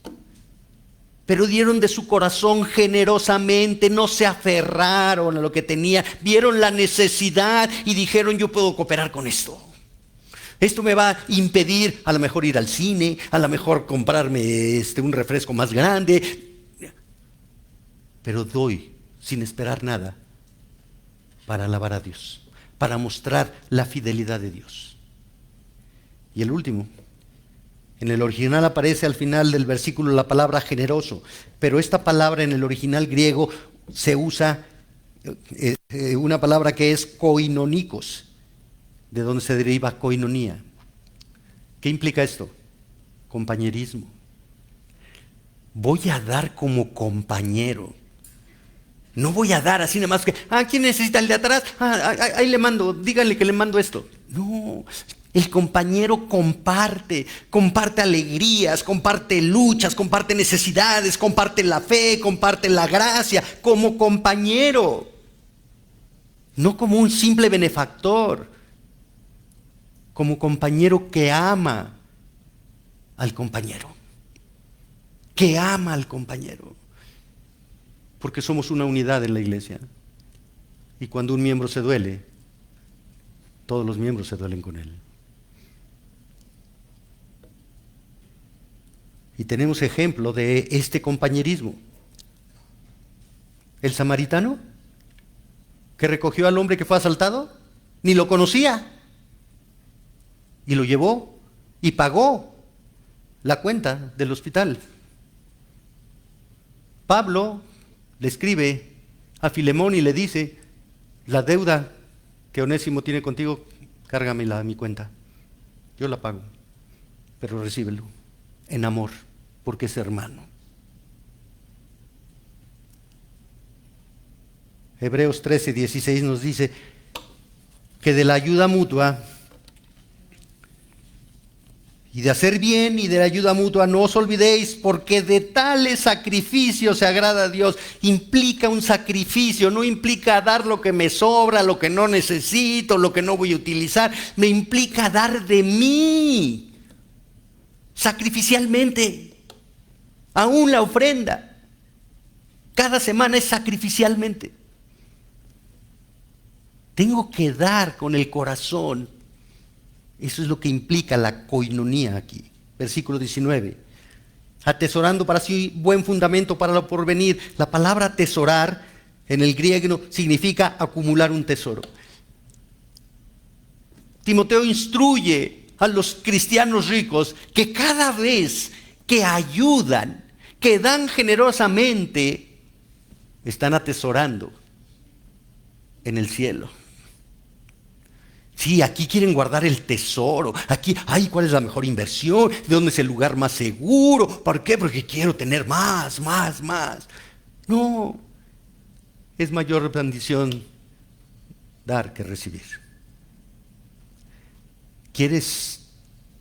Pero dieron de su corazón generosamente, no se aferraron a lo que tenía, vieron la necesidad y dijeron, yo puedo cooperar con esto. Esto me va a impedir a lo mejor ir al cine, a lo mejor comprarme un refresco más grande. Pero doy sin esperar nada para alabar a Dios, para mostrar la fidelidad de Dios. Y el último, en el original aparece al final del versículo la palabra generoso, pero esta palabra en el original griego se usa una palabra que es koinonikos, de donde se deriva koinonía. ¿Qué implica esto? Compañerismo. Voy a dar como compañero. No voy a dar así nada más que, ¿quién necesita el de atrás? Ahí le mando, díganle que le mando esto. No, el compañero comparte alegrías, comparte luchas, comparte necesidades, comparte la fe, comparte la gracia, como compañero. No como un simple benefactor, como compañero que ama al compañero. Que ama al compañero. Porque somos una unidad en la iglesia. Y cuando un miembro se duele, todos los miembros se duelen con él. Y tenemos ejemplo de este compañerismo. El samaritano, que recogió al hombre que fue asaltado, ni lo conocía. Y lo llevó y pagó la cuenta del hospital. Pablo le escribe a Filemón y le dice, la deuda que Onésimo tiene contigo, cárgamela a mi cuenta. Yo la pago, pero recíbelo en amor, porque es hermano. Hebreos 13:16 nos dice que de la ayuda mutua y de hacer bien y de la ayuda mutua no os olvidéis, porque de tales sacrificios se agrada a Dios. Implica un sacrificio, no implica dar lo que me sobra, lo que no necesito, lo que no voy a utilizar. Me implica dar de mí, sacrificialmente. Aún la ofrenda, cada semana es sacrificialmente. Tengo que dar con el corazón. Eso es lo que implica la coinonía aquí. Versículo 19. Atesorando para sí buen fundamento para lo porvenir. La palabra atesorar en el griego significa acumular un tesoro. Timoteo instruye a los cristianos ricos que cada vez que ayudan, que dan generosamente, están atesorando en el cielo. Sí, aquí quieren guardar el tesoro. Aquí, ¿cuál es la mejor inversión? ¿De dónde es el lugar más seguro? ¿Por qué? Porque quiero tener más. No, es mayor bendición dar que recibir. ¿Quieres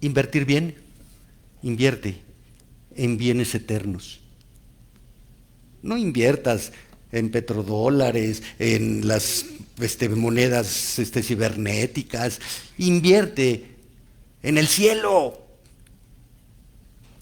invertir bien? Invierte en bienes eternos. No inviertas en petrodólares, en las monedas cibernéticas. Invierte en el cielo.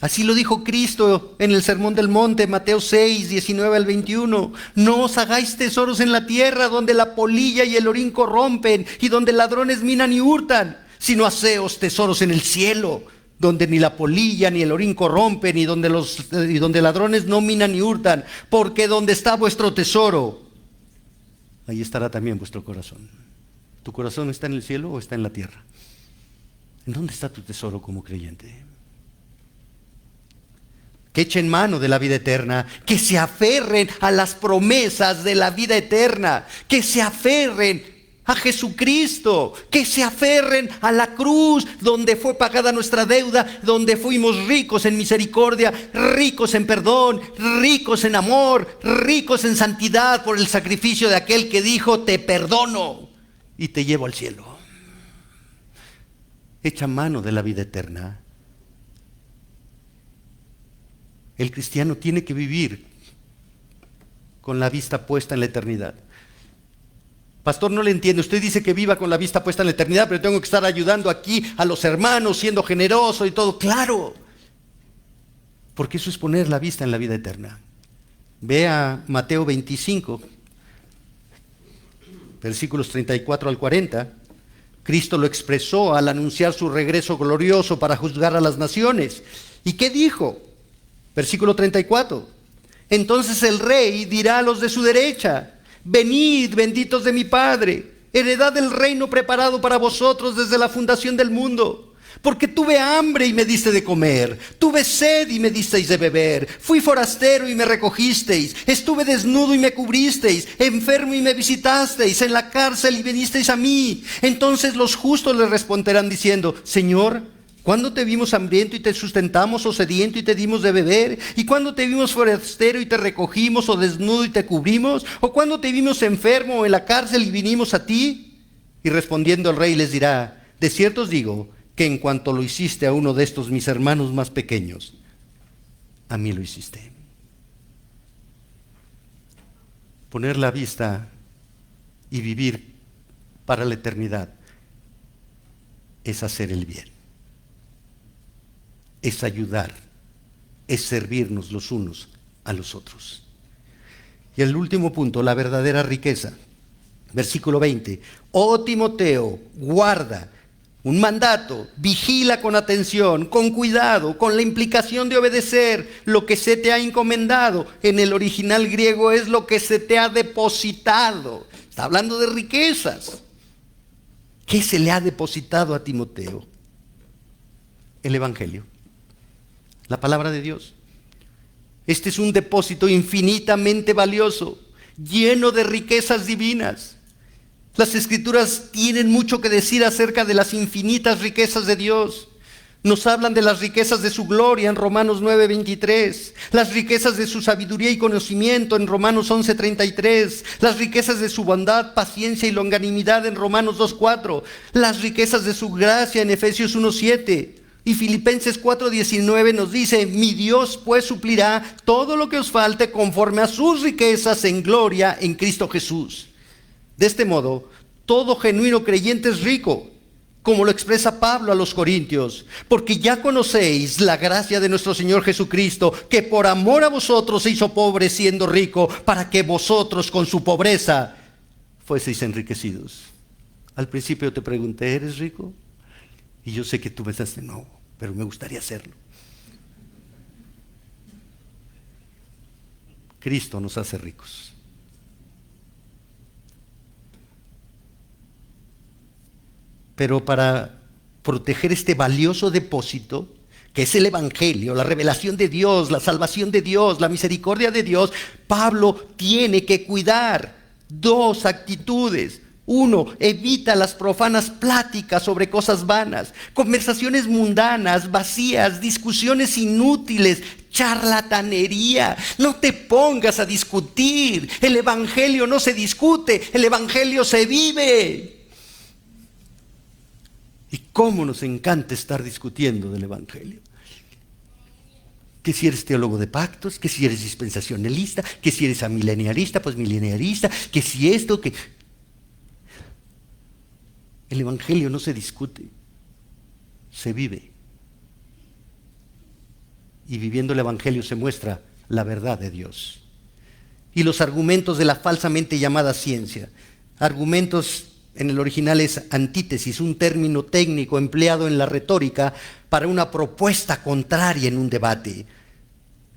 Así lo dijo Cristo en el Sermón del Monte, Mateo 6, 19 al 21. No os hagáis tesoros en la tierra, donde la polilla y el orín corrompen, y donde ladrones minan y hurtan, sino haceos tesoros en el cielo, donde ni la polilla ni el orín corrompen, y donde ladrones no minan ni hurtan, porque donde está vuestro tesoro, ahí estará también vuestro corazón. ¿Tu corazón está en el cielo o está en la tierra? ¿En dónde está tu tesoro como creyente? Que echen mano de la vida eterna, que se aferren a las promesas de la vida eterna, que se aferren a Jesucristo, que se aferren a la cruz donde fue pagada nuestra deuda, donde fuimos ricos en misericordia, ricos en perdón, ricos en amor, ricos en santidad por el sacrificio de aquel que dijo: te perdono y te llevo al cielo. Echa mano de la vida eterna. El cristiano tiene que vivir con la vista puesta en la eternidad. Pastor, no le entiendo. Usted dice que viva con la vista puesta en la eternidad, pero tengo que estar ayudando aquí a los hermanos, siendo generoso y todo. Claro, porque eso es poner la vista en la vida eterna. Vea Mateo 25, versículos 34 al 40. Cristo lo expresó al anunciar su regreso glorioso para juzgar a las naciones. ¿Y qué dijo? Versículo 34. Entonces el rey dirá a los de su derecha: venid, benditos de mi Padre, heredad del reino preparado para vosotros desde la fundación del mundo. Porque tuve hambre y me diste de comer, tuve sed y me disteis de beber, fui forastero y me recogisteis, estuve desnudo y me cubristeis, enfermo y me visitasteis, en la cárcel y vinisteis a mí. Entonces los justos le responderán diciendo: Señor, ¿Cuándo te vimos hambriento y te sustentamos, o sediento y te dimos de beber? ¿Y cuándo te vimos forastero y te recogimos, o desnudo y te cubrimos? ¿O cuándo te vimos enfermo o en la cárcel y vinimos a ti? Y respondiendo el rey les dirá: de cierto os digo que en cuanto lo hiciste a uno de estos mis hermanos más pequeños, a mí lo hiciste. Poner la vista y vivir para la eternidad es hacer el bien, es ayudar, es servirnos los unos a los otros. Y el último punto, la verdadera riqueza. Versículo 20. Oh Timoteo, guarda, un mandato, vigila con atención, con cuidado, con la implicación de obedecer lo que se te ha encomendado. En el original griego es lo que se te ha depositado. Está hablando de riquezas. ¿Qué se le ha depositado a Timoteo? El Evangelio, la palabra de Dios. Este es un depósito infinitamente valioso, lleno de riquezas divinas. Las Escrituras tienen mucho que decir acerca de las infinitas riquezas de Dios. Nos hablan de las riquezas de su gloria en Romanos 9:23, las riquezas de su sabiduría y conocimiento en Romanos 11:33, las riquezas de su bondad, paciencia y longanimidad en Romanos 2:4, las riquezas de su gracia en Efesios 1:7. Y Filipenses 4:19 nos dice: mi Dios pues suplirá todo lo que os falte conforme a sus riquezas en gloria en Cristo Jesús. De este modo, todo genuino creyente es rico, como lo expresa Pablo a los Corintios, porque ya conocéis la gracia de nuestro Señor Jesucristo, que por amor a vosotros se hizo pobre siendo rico, para que vosotros con su pobreza fueseis enriquecidos. Al principio te pregunté: ¿eres rico? Y yo sé que tú pensaste: no, pero me gustaría hacerlo. Cristo nos hace ricos. Pero para proteger este valioso depósito, que es el Evangelio, la revelación de Dios, la salvación de Dios, la misericordia de Dios, Pablo tiene que cuidar dos actitudes. Uno, evita las profanas pláticas sobre cosas vanas, conversaciones mundanas, vacías, discusiones inútiles, charlatanería. No te pongas a discutir. El Evangelio no se discute, el Evangelio se vive. Y cómo nos encanta estar discutiendo del Evangelio. Que si eres teólogo de pactos, que si eres dispensacionalista, que si eres amilenialista, pues milenialista, que si esto, que... El Evangelio no se discute, se vive. Y viviendo el Evangelio se muestra la verdad de Dios. Y los argumentos de la falsamente llamada ciencia, argumentos en el original es antítesis, un término técnico empleado en la retórica para una propuesta contraria en un debate.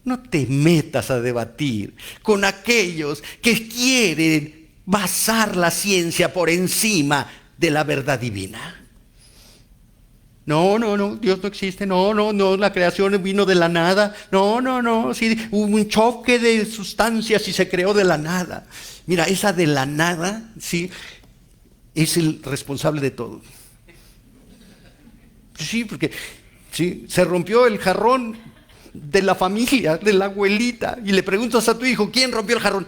No te metas a debatir con aquellos que quieren basar la ciencia por encima de la verdad divina. No, Dios no existe, no, la creación vino de la nada, no, sí, hubo un choque de sustancias y se creó de la nada. Mira, esa de la nada, sí, es el responsable de todo. Sí, porque sí, se rompió el jarrón de la familia, de la abuelita, y le preguntas a tu hijo: ¿quién rompió el jarrón?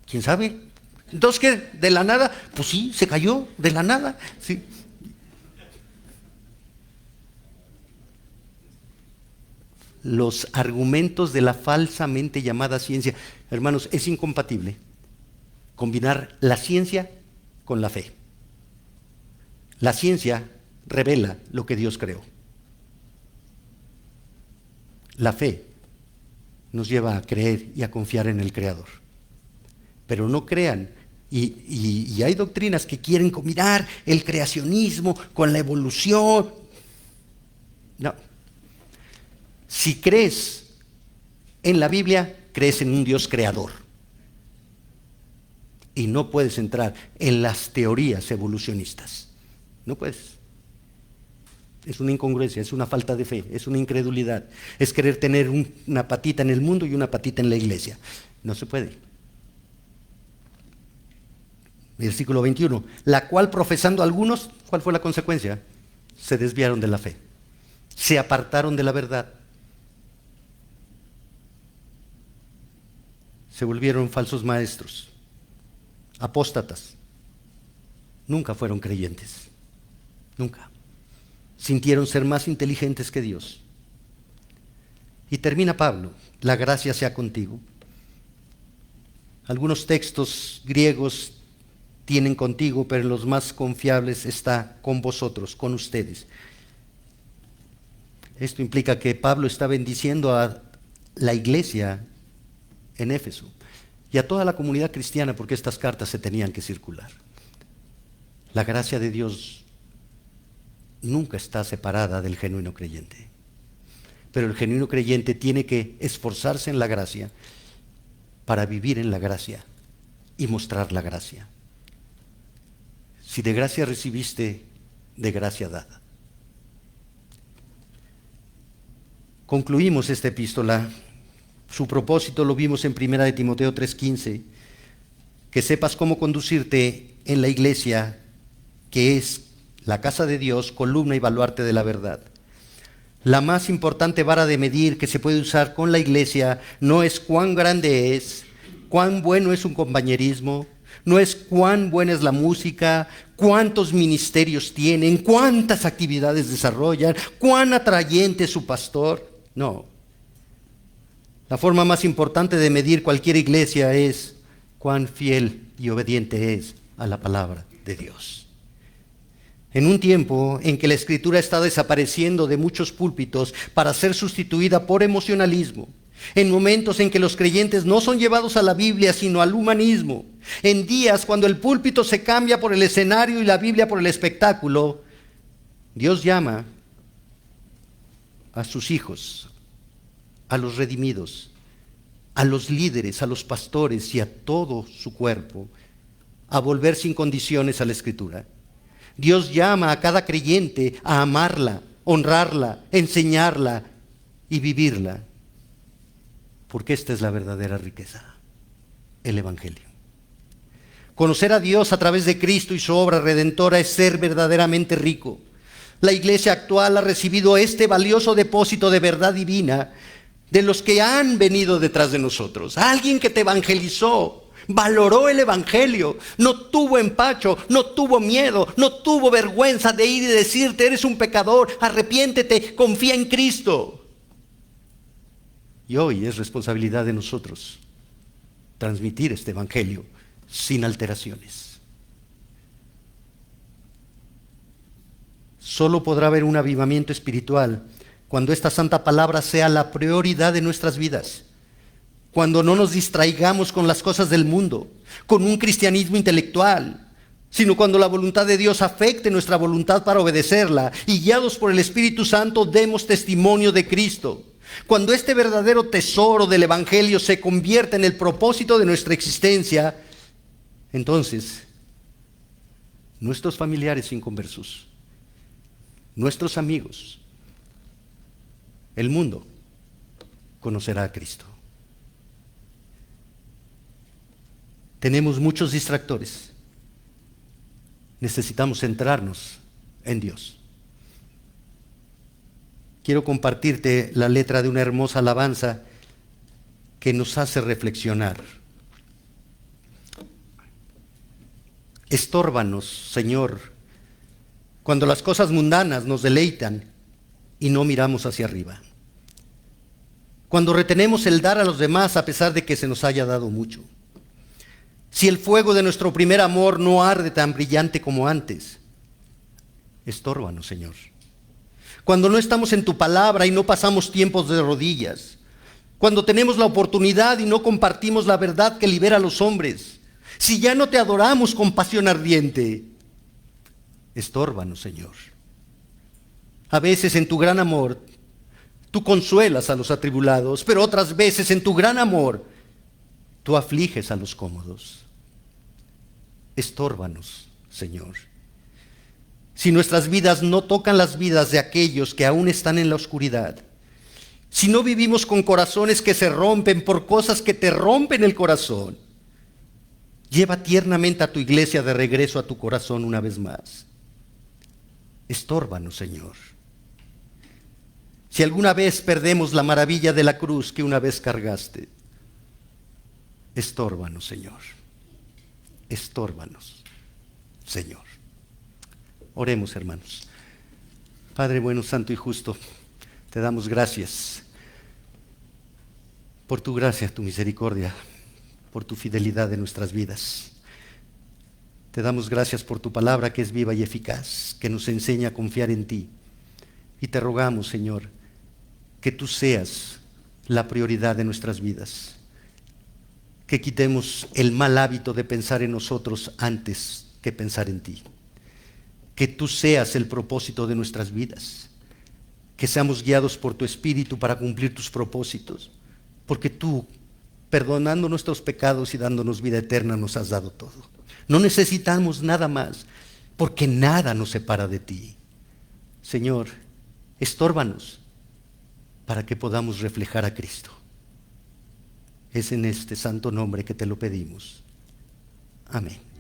¿Quién sabe? Entonces, ¿qué? ¿De la nada? Pues sí, se cayó de la nada. Sí. Los argumentos de la falsamente llamada ciencia, hermanos, es incompatible combinar la ciencia con la fe. La ciencia revela lo que Dios creó. La fe nos lleva a creer y a confiar en el Creador. Pero no crean, y hay doctrinas que quieren combinar el creacionismo con la evolución. No. Si crees en la Biblia, crees en un Dios creador. Y no puedes entrar en las teorías evolucionistas. No puedes. Es una incongruencia, es una falta de fe, es una incredulidad. Es querer tener una patita en el mundo y una patita en la iglesia. No se puede. Versículo 21. La cual profesando algunos, ¿cuál fue la consecuencia? Se desviaron de la fe. se apartaron de la verdad. Se volvieron falsos maestros, apóstatas. Nunca fueron creyentes, nunca. Sintieron ser más inteligentes que Dios. Y termina Pablo: la gracia sea contigo. Algunos textos griegos tienen contigo, pero en los más confiables está con vosotros, con ustedes. Esto implica que Pablo está bendiciendo a la iglesia en Éfeso y a toda la comunidad cristiana, porque estas cartas se tenían que circular. La gracia de Dios nunca está separada del genuino creyente, pero el genuino creyente tiene que esforzarse en la gracia para vivir en la gracia y mostrar la gracia. Si de gracia recibiste, de gracia dada. Concluimos esta epístola. Su propósito lo vimos en 1 de Timoteo 3:15, que sepas cómo conducirte en la iglesia, que es la casa de Dios, columna y baluarte de la verdad. La más importante vara de medir que se puede usar con la iglesia no es cuán grande es, cuán bueno es un compañerismo, no es cuán buena es la música, cuántos ministerios tienen, cuántas actividades desarrollan, cuán atrayente es su pastor. No. La forma más importante de medir cualquier iglesia es cuán fiel y obediente es a la palabra de Dios. En un tiempo en que la escritura está desapareciendo de muchos púlpitos para ser sustituida por emocionalismo, en momentos en que los creyentes no son llevados a la Biblia sino al humanismo, en días cuando el púlpito se cambia por el escenario y la Biblia por el espectáculo, Dios llama a sus hijos, a los redimidos, a los líderes, a los pastores y a todo su cuerpo a volver sin condiciones a la Escritura. Dios llama a cada creyente a amarla, honrarla, enseñarla y vivirla, porque esta es la verdadera riqueza, el Evangelio. Conocer a Dios a través de Cristo y su obra redentora es ser verdaderamente rico. La iglesia actual ha recibido este valioso depósito de verdad divina de los que han venido detrás de nosotros. Alguien que te evangelizó, valoró el Evangelio, no tuvo empacho, no tuvo miedo, no tuvo vergüenza de ir y decirte: eres un pecador, arrepiéntete, confía en Cristo. Y hoy es responsabilidad de nosotros transmitir este Evangelio sin alteraciones. Solo podrá haber un avivamiento espiritual cuando esta santa palabra sea la prioridad de nuestras vidas. Cuando no nos distraigamos con las cosas del mundo, con un cristianismo intelectual, sino cuando la voluntad de Dios afecte nuestra voluntad para obedecerla y guiados por el Espíritu Santo demos testimonio de Cristo. Cuando este verdadero tesoro del Evangelio se convierta en el propósito de nuestra existencia, entonces nuestros familiares inconversos, nuestros amigos, el mundo conocerá a Cristo. Tenemos muchos distractores. Necesitamos centrarnos en Dios. Quiero compartirte la letra de una hermosa alabanza que nos hace reflexionar. Estórbanos, Señor, cuando las cosas mundanas nos deleitan y no miramos hacia arriba. Cuando retenemos el dar a los demás a pesar de que se nos haya dado mucho. Si el fuego de nuestro primer amor no arde tan brillante como antes, estórbanos, Señor. Cuando no estamos en tu palabra y no pasamos tiempos de rodillas. Cuando tenemos la oportunidad y no compartimos la verdad que libera a los hombres. Si ya no te adoramos con pasión ardiente, estórbanos, Señor. A veces en tu gran amor, tú consuelas a los atribulados, pero otras veces en tu gran amor, tú afliges a los cómodos. Estórbanos, Señor. Si nuestras vidas no tocan las vidas de aquellos que aún están en la oscuridad, si no vivimos con corazones que se rompen por cosas que te rompen el corazón, lleva tiernamente a tu iglesia de regreso a tu corazón una vez más. Estórbanos, Señor. Si alguna vez perdemos la maravilla de la cruz que una vez cargaste, estórbanos, Señor. Estórbanos, Señor. Oremos, hermanos. Padre bueno, santo y justo, te damos gracias por tu gracia, tu misericordia, por tu fidelidad en nuestras vidas. Te damos gracias por tu palabra que es viva y eficaz, que nos enseña a confiar en ti. Y te rogamos, Señor, que tú seas la prioridad de nuestras vidas. Que quitemos el mal hábito de pensar en nosotros antes que pensar en ti. Que tú seas el propósito de nuestras vidas. Que seamos guiados por tu Espíritu para cumplir tus propósitos. Porque tú, perdonando nuestros pecados y dándonos vida eterna, nos has dado todo. No necesitamos nada más, porque nada nos separa de ti. Señor, estórbanos para que podamos reflejar a Cristo. Es en este santo nombre que te lo pedimos. Amén.